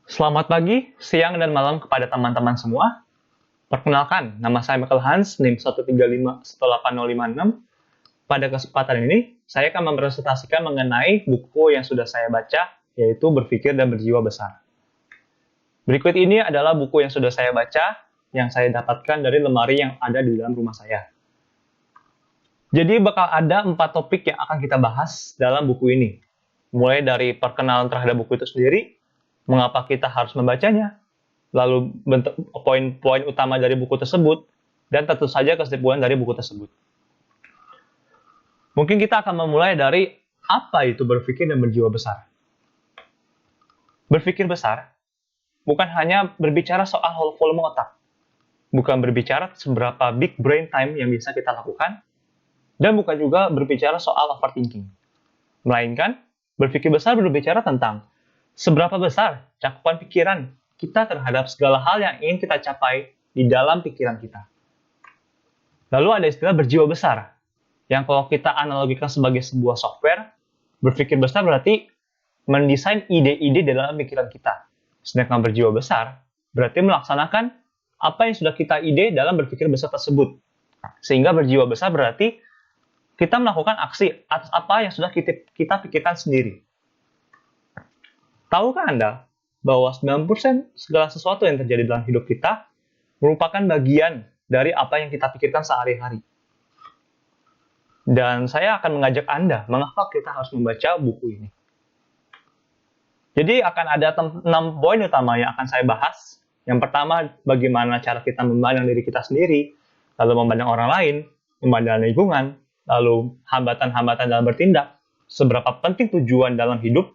Selamat pagi, siang, dan malam kepada teman-teman semua. Perkenalkan, nama saya Michael Hans, NIM 135185056. Pada kesempatan ini, saya akan mempresentasikan mengenai buku yang sudah saya baca, yaitu Berpikir dan Berjiwa Besar. Berikut ini adalah buku yang sudah saya baca, yang saya dapatkan dari lemari yang ada di dalam rumah saya. Jadi bakal ada 4 topik yang akan kita bahas dalam buku ini. Mulai dari perkenalan terhadap buku itu sendiri, mengapa kita harus membacanya, lalu poin-poin utama dari buku tersebut, dan tentu saja kesimpulan dari buku tersebut. Mungkin kita akan memulai dari apa itu berpikir dan berjiwa besar. Berpikir besar bukan hanya berbicara soal volume otak, bukan berbicara seberapa big brain time yang bisa kita lakukan, dan bukan juga berbicara soal overthinking. Melainkan, berpikir besar berbicara tentang seberapa besar cakupan pikiran kita terhadap segala hal yang ingin kita capai di dalam pikiran kita. Lalu ada istilah berjiwa besar, yang kalau kita analogikan sebagai sebuah software, berpikir besar berarti mendesain ide-ide dalam pikiran kita. Sedangkan berjiwa besar berarti melaksanakan apa yang sudah kita ide dalam berpikir besar tersebut. Sehingga berjiwa besar berarti kita melakukan aksi atas apa yang sudah kita pikirkan sendiri. Tahukah Anda bahwa 90% segala sesuatu yang terjadi dalam hidup kita merupakan bagian dari apa yang kita pikirkan sehari-hari? Dan saya akan mengajak Anda mengapa kita harus membaca buku ini. Jadi akan ada 6 poin utama yang akan saya bahas. Yang pertama, bagaimana cara kita memandang diri kita sendiri, lalu memandang orang lain, memandang lingkungan, lalu hambatan-hambatan dalam bertindak, seberapa penting tujuan dalam hidup,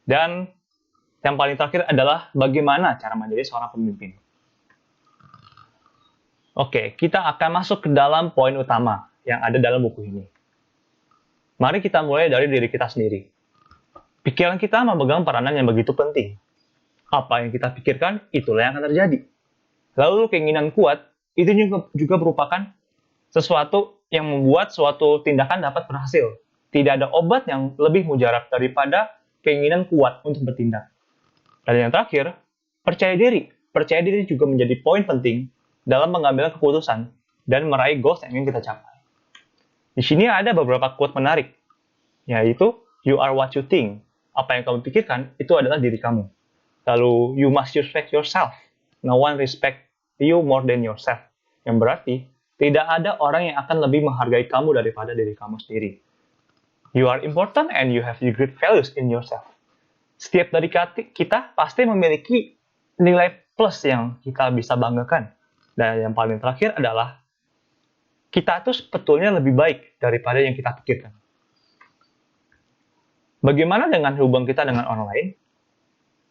dan yang paling terakhir adalah bagaimana cara menjadi seorang pemimpin. Oke, kita akan masuk ke dalam poin utama yang ada dalam buku ini. Mari kita mulai dari diri kita sendiri. Pikiran kita memegang peranan yang begitu penting. Apa yang kita pikirkan, itulah yang akan terjadi. Lalu keinginan kuat, itu juga merupakan sesuatu yang membuat suatu tindakan dapat berhasil. Tidak ada obat yang lebih mujarab daripada keinginan kuat untuk bertindak. Dan yang terakhir, percaya diri. Percaya diri juga menjadi poin penting dalam mengambil keputusan dan meraih goals yang ingin kita capai. Di sini ada beberapa quote menarik, yaitu, you are what you think. Apa yang kamu pikirkan, itu adalah diri kamu. Lalu, you must respect yourself. No one respect you more than yourself. Yang berarti, tidak ada orang yang akan lebih menghargai kamu daripada diri kamu sendiri. You are important and you have great values in yourself. Setiap dari kita pasti memiliki nilai plus yang kita bisa banggakan. Dan yang paling terakhir adalah kita tuh sebetulnya lebih baik daripada yang kita pikirkan. Bagaimana dengan hubungan kita dengan orang lain?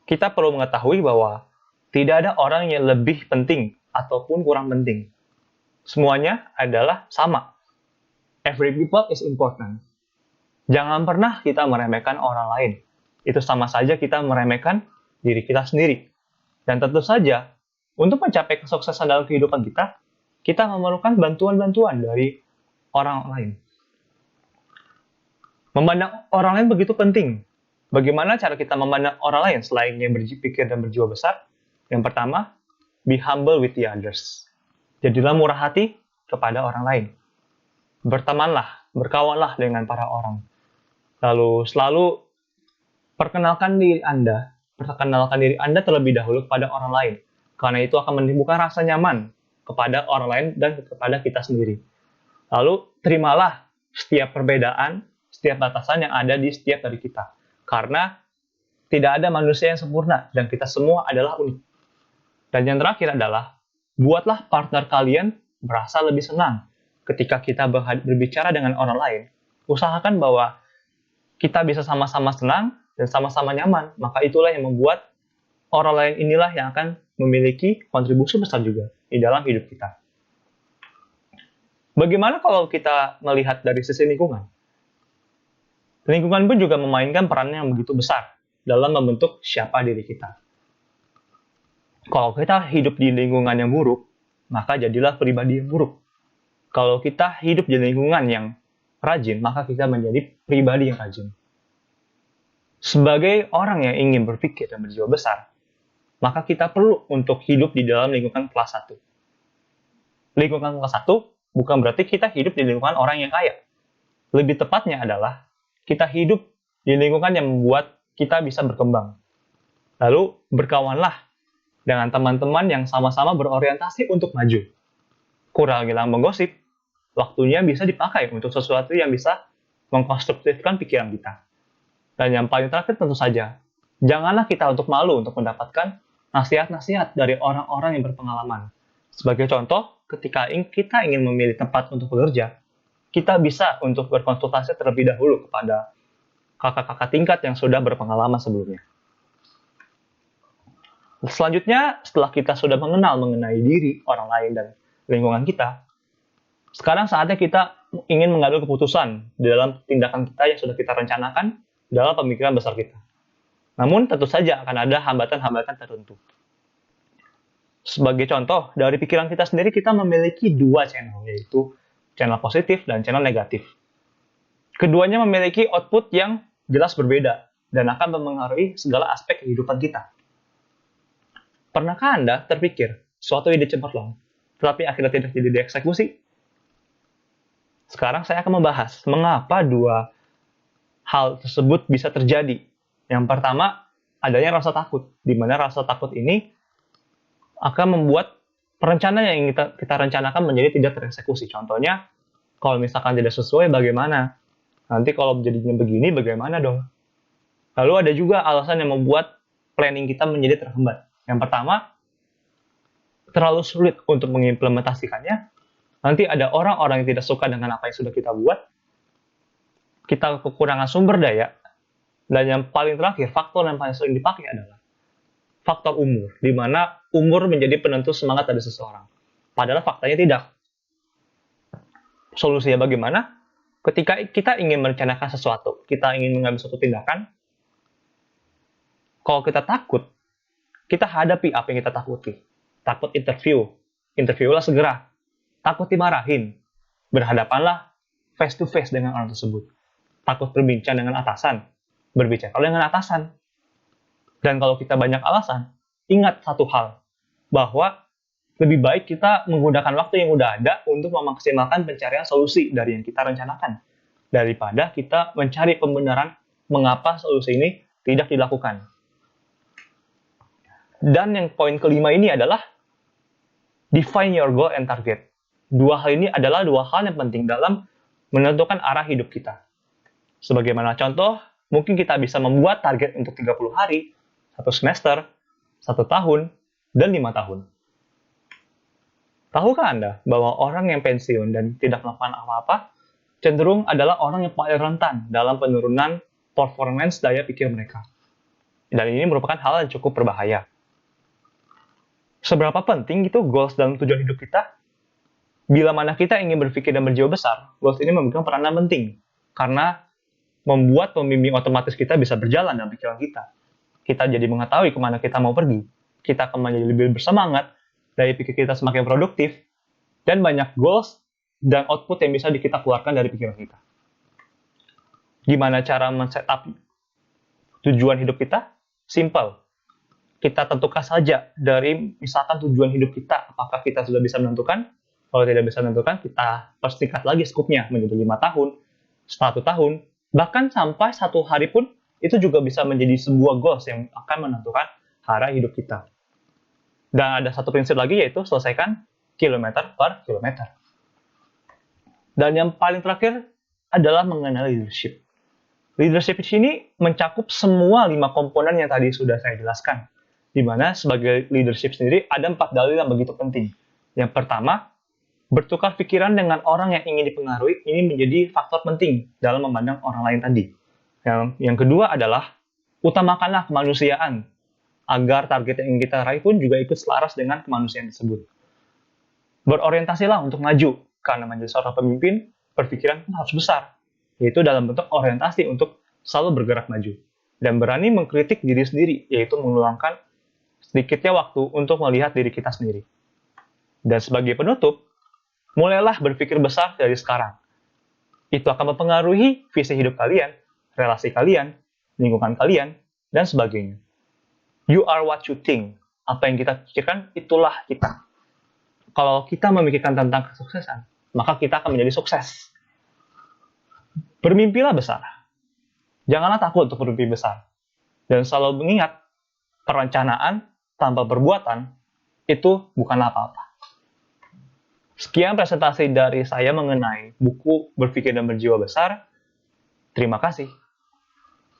Kita perlu mengetahui bahwa tidak ada orang yang lebih penting ataupun kurang penting. Semuanya adalah sama. Every people is important. Jangan pernah kita meremehkan orang lain. Itu sama saja kita meremehkan diri kita sendiri. Dan tentu saja, untuk mencapai kesuksesan dalam kehidupan kita memerlukan bantuan-bantuan dari orang lain. Memandang orang lain begitu penting. Bagaimana cara kita memandang orang lain selain yang berpikir dan berjiwa besar? Yang pertama, be humble with the others. Jadilah murah hati kepada orang lain. Bertemanlah, berkawanlah dengan para orang. Lalu selalu perkenalkan diri Anda terlebih dahulu kepada orang lain. Karena itu akan menimbulkan rasa nyaman kepada orang lain dan kepada kita sendiri. Lalu, terimalah setiap perbedaan, setiap batasan yang ada di setiap dari kita. Karena tidak ada manusia yang sempurna dan kita semua adalah unik. Dan yang terakhir adalah, buatlah partner kalian merasa lebih senang. Ketika kita berbicara dengan orang lain, usahakan bahwa kita bisa sama-sama senang dan sama-sama nyaman, maka itulah yang membuat orang lain inilah yang akan memiliki kontribusi besar juga di dalam hidup kita. Bagaimana kalau kita melihat dari sisi lingkungan? Lingkungan pun juga memainkan peran yang begitu besar dalam membentuk siapa diri kita. Kalau kita hidup di lingkungan yang buruk, maka jadilah pribadi yang buruk. Kalau kita hidup di lingkungan yang rajin, maka kita menjadi pribadi yang rajin. Sebagai orang yang ingin berpikir dan berjiwa besar, maka kita perlu untuk hidup di dalam lingkungan kelas 1. Lingkungan kelas 1 bukan berarti kita hidup di lingkungan orang yang kaya. Lebih tepatnya adalah kita hidup di lingkungan yang membuat kita bisa berkembang. Lalu berkawanlah dengan teman-teman yang sama-sama berorientasi untuk maju. Kurangilah menggosip, waktunya bisa dipakai untuk sesuatu yang bisa mengkonstruktifkan pikiran kita. Dan yang paling terakhir tentu saja, janganlah kita untuk malu untuk mendapatkan nasihat-nasihat dari orang-orang yang berpengalaman. Sebagai contoh, ketika kita ingin memilih tempat untuk bekerja, kita bisa untuk berkonsultasi terlebih dahulu kepada kakak-kakak tingkat yang sudah berpengalaman sebelumnya. Selanjutnya, setelah kita sudah mengenal mengenai diri, orang lain, dan lingkungan kita, sekarang saatnya kita ingin mengambil keputusan di dalam tindakan kita yang sudah kita rencanakan dalam pemikiran besar kita. Namun, tentu saja akan ada hambatan-hambatan tertentu. Sebagai contoh, dari pikiran kita sendiri kita memiliki dua channel, yaitu channel positif dan channel negatif. Keduanya memiliki output yang jelas berbeda dan akan mempengaruhi segala aspek kehidupan kita. Pernahkah Anda terpikir suatu ide cemerlang, tetapi akhirnya tidak jadi dieksekusi? Sekarang saya akan membahas mengapa dua hal tersebut bisa terjadi. Yang pertama, adanya rasa takut, di mana rasa takut ini akan membuat perencanaan yang kita rencanakan menjadi tidak tereksekusi. Contohnya, kalau misalkan tidak sesuai, bagaimana? Nanti kalau jadinya begini, bagaimana dong? Lalu ada juga alasan yang membuat planning kita menjadi terhambat. Yang pertama, terlalu sulit untuk mengimplementasikannya. Nanti ada orang-orang yang tidak suka dengan apa yang sudah kita buat. Kita kekurangan sumber daya. Dan yang paling terakhir, faktor yang paling sering dipakai adalah faktor umur, di mana umur menjadi penentu semangat dari seseorang. Padahal faktanya tidak. Solusinya bagaimana? Ketika kita ingin merencanakan sesuatu, kita ingin mengambil suatu tindakan, kalau kita takut, kita hadapi apa yang kita takuti. Takut interviewlah segera. Takut dimarahin, berhadapanlah face to face dengan orang tersebut. Takut berbincang dengan atasan, berbicara dengan atasan. Dan kalau kita banyak alasan, ingat satu hal, bahwa lebih baik kita menggunakan waktu yang udah ada untuk memaksimalkan pencarian solusi dari yang kita rencanakan, daripada kita mencari pembenaran mengapa solusi ini tidak dilakukan. Dan yang poin kelima ini adalah define your goal and target. Dua hal ini adalah dua hal yang penting dalam menentukan arah hidup kita. Sebagaimana contoh, mungkin kita bisa membuat target untuk 30 hari, 1 semester, 1 tahun, dan 5 tahun. Tahukah Anda bahwa orang yang pensiun dan tidak melakukan apa-apa cenderung adalah orang yang paling rentan dalam penurunan performance daya pikir mereka. Dan ini merupakan hal yang cukup berbahaya. Seberapa penting itu goals dalam tujuan hidup kita? Bila mana kita ingin berpikir dan berjiwa besar, goals ini memegang peranan penting. Karena membuat pembimbing otomatis kita bisa berjalan dalam pikiran kita. Kita jadi mengetahui kemana kita mau pergi. Kita akan menjadi lebih bersemangat, daya pikir kita semakin produktif, dan banyak goals dan output yang bisa kita keluarkan dari pikiran kita. Gimana cara men-setup tujuan hidup kita? Simple. Kita tentukan saja dari misalkan tujuan hidup kita. Apakah kita sudah bisa menentukan? Kalau tidak bisa menentukan, kita persingkat lagi skupnya menjadi 5 tahun, 1 tahun, bahkan sampai 1 hari pun itu juga bisa menjadi sebuah goals yang akan menentukan arah hidup kita. Dan ada satu prinsip lagi, yaitu selesaikan kilometer per kilometer. Dan yang paling terakhir adalah mengenal leadership. Leadership di sini mencakup semua 5 komponen yang tadi sudah saya jelaskan. Di mana sebagai leadership sendiri ada 4 dalil yang begitu penting. Yang pertama, bertukar pikiran dengan orang yang ingin dipengaruhi ini menjadi faktor penting dalam memandang orang lain tadi. Yang kedua adalah utamakanlah kemanusiaan agar target yang ingin kita raih pun juga ikut selaras dengan kemanusiaan tersebut. Berorientasilah untuk maju, karena menjadi seorang pemimpin, berpikiran harus besar, yaitu dalam bentuk orientasi untuk selalu bergerak maju. Dan berani mengkritik diri sendiri, yaitu meluangkan sedikitnya waktu untuk melihat diri kita sendiri. Dan sebagai penutup, mulailah berpikir besar dari sekarang. Itu akan mempengaruhi visi hidup kalian, relasi kalian, lingkungan kalian, dan sebagainya. You are what you think. Apa yang kita pikirkan, itulah kita. Kalau kita memikirkan tentang kesuksesan, maka kita akan menjadi sukses. Bermimpilah besar. Janganlah takut untuk bermimpi besar. Dan selalu mengingat, perencanaan tanpa perbuatan itu bukan apa-apa. Sekian presentasi dari saya mengenai buku Berpikir dan Berjiwa Besar. Terima kasih.